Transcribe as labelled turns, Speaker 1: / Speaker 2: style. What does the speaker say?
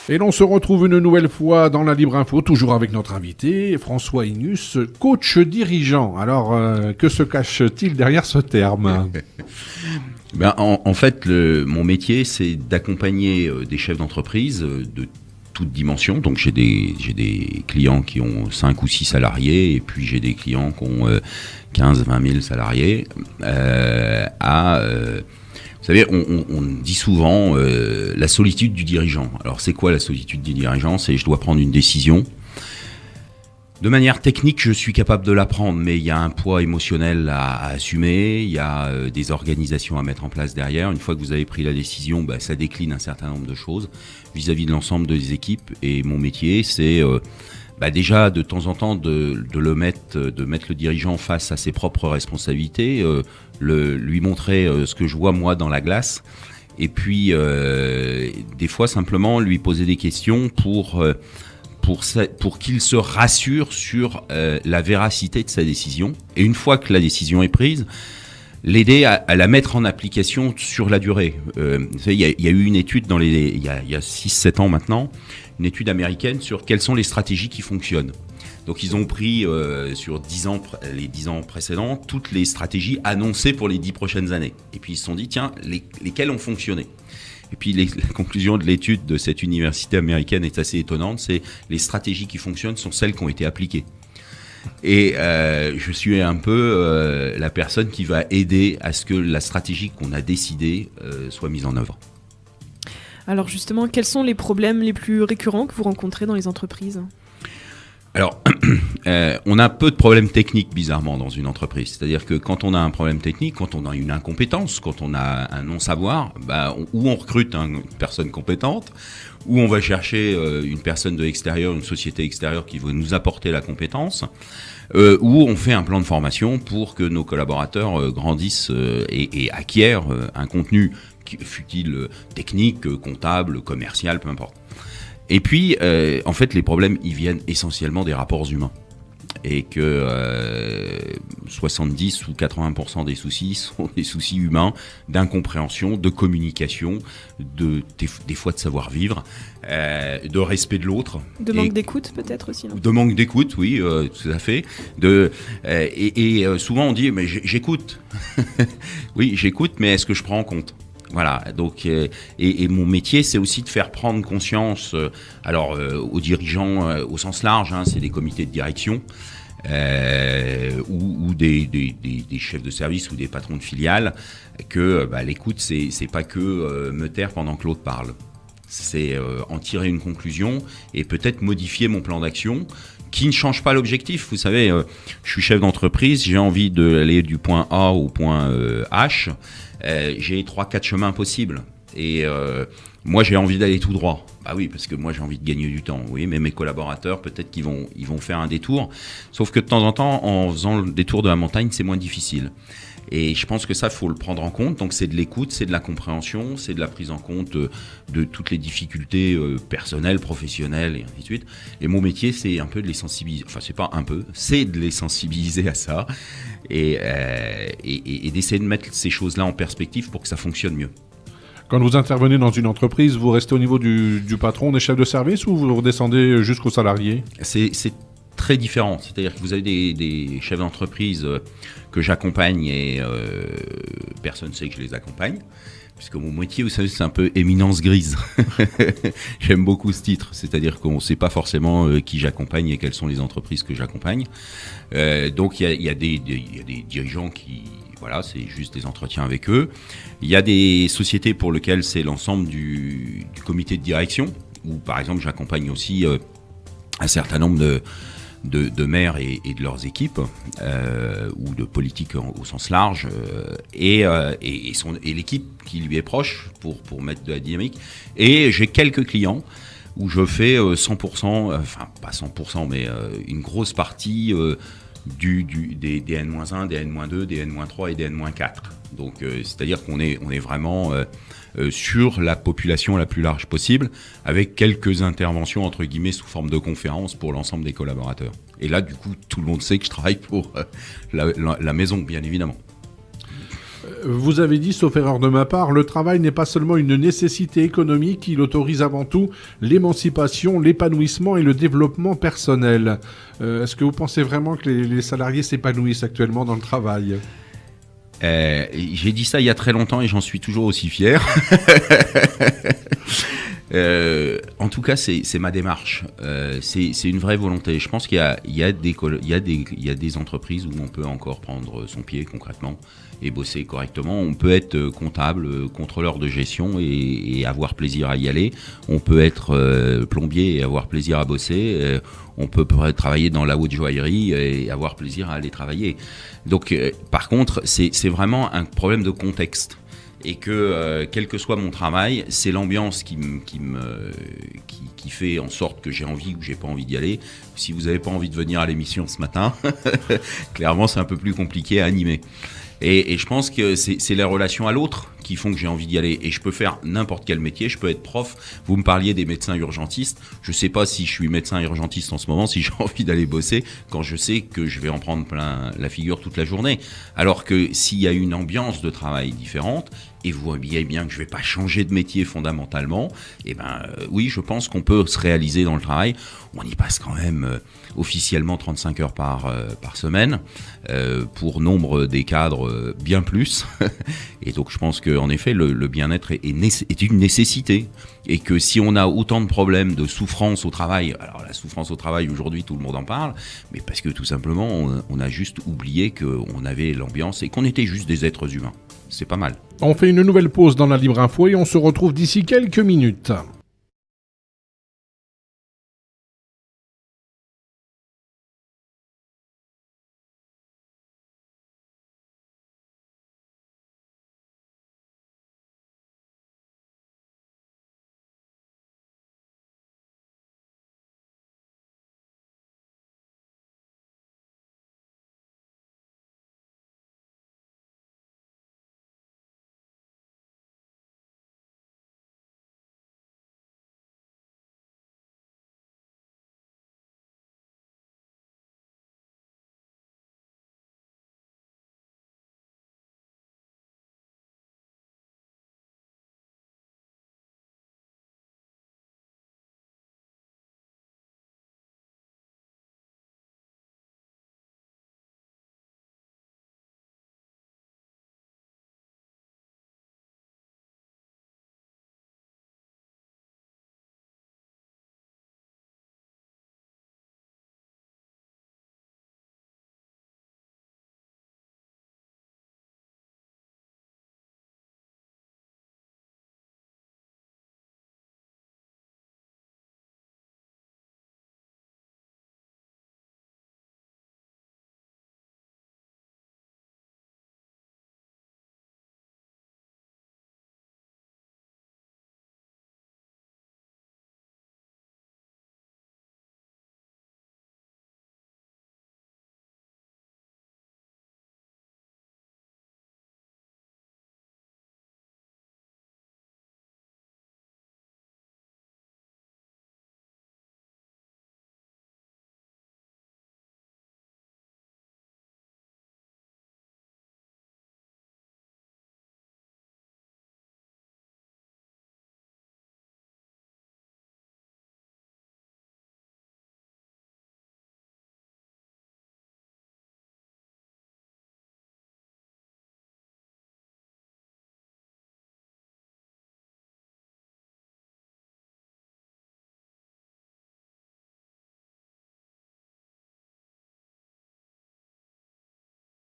Speaker 1: Et l'on se retrouve une nouvelle fois dans la Libre Info, toujours avec notre invité, François Inus, coach dirigeant. Alors, que se cache-t-il derrière ce terme ?
Speaker 2: En fait, mon métier, c'est d'accompagner des chefs d'entreprise de toutes dimensions. Donc, j'ai des clients qui ont 5 ou 6 salariés, et puis j'ai des clients qui ont 15, 20 000 salariés, vous savez, on dit souvent la solitude du dirigeant. Alors, c'est quoi la solitude du dirigeant ? C'est je dois prendre une décision. De manière technique, je suis capable de la prendre, mais il y a un poids émotionnel à assumer, il y a des organisations à mettre en place derrière. Une fois que vous avez pris la décision, ça décline un certain nombre de choses vis-à-vis de l'ensemble des équipes. Et mon métier, c'est déjà de temps en temps de mettre le dirigeant face à ses propres responsabilités, lui montrer ce que je vois moi dans la glace, et puis des fois simplement lui poser des questions pour qu'il se rassure sur la véracité de sa décision. Et une fois que la décision est prise, l'aider à la mettre en application sur la durée. Il y a eu une étude il y a 6-7 ans maintenant, une étude américaine sur quelles sont les stratégies qui fonctionnent. Donc ils ont pris sur les 10 ans précédents toutes les stratégies annoncées pour les 10 prochaines années. Et puis ils se sont dit, tiens, lesquelles ont fonctionné ? Et puis la conclusion de l'étude de cette université américaine est assez étonnante, c'est les stratégies qui fonctionnent sont celles qui ont été appliquées. Et je suis un peu la personne qui va aider à ce que la stratégie qu'on a décidée soit mise en œuvre.
Speaker 3: Alors justement, quels sont les problèmes les plus récurrents que vous rencontrez dans les entreprises ?
Speaker 2: Alors, on a peu de problèmes techniques, bizarrement, dans une entreprise. C'est-à-dire que quand on a un problème technique, quand on a une incompétence, quand on a un non-savoir, ou on recrute une personne compétente, ou on va chercher une personne de l'extérieur, une société extérieure qui va nous apporter la compétence, ou on fait un plan de formation pour que nos collaborateurs grandissent et acquièrent un contenu, fût-il technique, comptable, commercial, peu importe. Et puis, en fait, les problèmes, ils viennent essentiellement des rapports humains. Et que 70 ou 80% des soucis sont des soucis humains, d'incompréhension, de communication, des fois de savoir-vivre, de respect de l'autre.
Speaker 3: De manque d'écoute peut-être aussi, non ?
Speaker 2: De manque d'écoute, oui, tout à fait. Souvent on dit, mais j'écoute. Oui, j'écoute, mais est-ce que je prends en compte ? Voilà, donc et mon métier, c'est aussi de faire prendre conscience, aux dirigeants au sens large, c'est des comités de direction ou des chefs de service ou des patrons de filiales, que l'écoute, c'est pas que me taire pendant que l'autre parle. C'est en tirer une conclusion et peut-être modifier mon plan d'action qui ne change pas l'objectif. Vous savez, je suis chef d'entreprise, j'ai envie d'aller du point A au point H. J'ai 3-4 chemins possibles. Et moi, j'ai envie d'aller tout droit. Bah oui, parce que moi, j'ai envie de gagner du temps. Oui, mais mes collaborateurs, peut-être qu'ils vont faire un détour. Sauf que de temps en temps, en faisant le détour de la montagne, c'est moins difficile. Et je pense que ça, il faut le prendre en compte. Donc, c'est de l'écoute, c'est de la compréhension, c'est de la prise en compte de toutes les difficultés personnelles, professionnelles, et ainsi de suite. Et mon métier, c'est un peu de les sensibiliser. Enfin, c'est pas un peu, c'est de les sensibiliser à ça et d'essayer de mettre ces choses-là en perspective pour que ça fonctionne mieux.
Speaker 1: Quand vous intervenez dans une entreprise, vous restez au niveau du patron, des chefs de service, ou vous redescendez jusqu'aux salariés ?
Speaker 2: C'est très différent. C'est-à-dire que vous avez des chefs d'entreprise que j'accompagne et personne ne sait que je les accompagne. Puisque mon métier, vous savez, c'est un peu éminence grise. J'aime beaucoup ce titre. C'est-à-dire qu'on ne sait pas forcément qui j'accompagne et quelles sont les entreprises que j'accompagne. Donc, il y a des dirigeants qui... Voilà, c'est juste des entretiens avec eux. Il y a des sociétés pour lesquelles c'est l'ensemble du comité de direction, où par exemple j'accompagne aussi un certain nombre de maires et de leurs équipes, ou de politiques au sens large, et l'équipe qui lui est proche pour mettre de la dynamique. Et j'ai quelques clients où je fais 100%, enfin pas 100%, mais une grosse partie des N-1, des N-2, des N-3 et des N-4. Donc c'est-à-dire qu'on est vraiment sur la population la plus large possible, avec quelques interventions entre guillemets sous forme de conférences pour l'ensemble des collaborateurs. Et là, du coup, tout le monde sait que je travaille pour la maison, bien évidemment.
Speaker 1: Vous avez dit, sauf erreur de ma part, le travail n'est pas seulement une nécessité économique, il autorise avant tout l'émancipation, l'épanouissement et le développement personnel. Est-ce que vous pensez vraiment que les salariés s'épanouissent actuellement dans le travail ?
Speaker 2: J'ai dit ça il y a très longtemps et j'en suis toujours aussi fier. En tout cas, c'est ma démarche. C'est une vraie volonté. Je pense qu'il y a des entreprises où on peut encore prendre son pied concrètement et bosser correctement. On peut être comptable, contrôleur de gestion et avoir plaisir à y aller. On peut être plombier et avoir plaisir à bosser. On peut travailler dans la haute joaillerie et avoir plaisir à aller travailler. Donc, par contre, c'est vraiment un problème de contexte. Et que, quel que soit mon travail, c'est l'ambiance qui fait en sorte que j'ai envie ou que j'ai pas envie d'y aller. Si vous n'avez pas envie de venir à l'émission ce matin, clairement, c'est un peu plus compliqué à animer. Et je pense que c'est les relations à l'autre qui font que j'ai envie d'y aller. Et je peux faire n'importe quel métier. Je peux être prof. Vous me parliez des médecins urgentistes. Je sais pas si je suis médecin urgentiste en ce moment, si j'ai envie d'aller bosser, quand je sais que je vais en prendre plein la figure toute la journée. Alors que s'il y a une ambiance de travail différente, et vous voyez bien que je vais pas changer de métier fondamentalement, oui, je pense qu'on peut se réaliser dans le travail. On y passe quand même officiellement 35 heures par semaine, pour nombre des cadres bien plus. Et donc je pense qu'en effet le bien-être est une nécessité, et que si on a autant de problèmes de souffrance au travail, alors la souffrance au travail aujourd'hui tout le monde en parle, mais parce que tout simplement on a juste oublié qu'on avait l'ambiance et qu'on était juste des êtres humains. C'est pas mal.
Speaker 1: On fait une nouvelle pause dans la Libre Info et on se retrouve d'ici quelques minutes.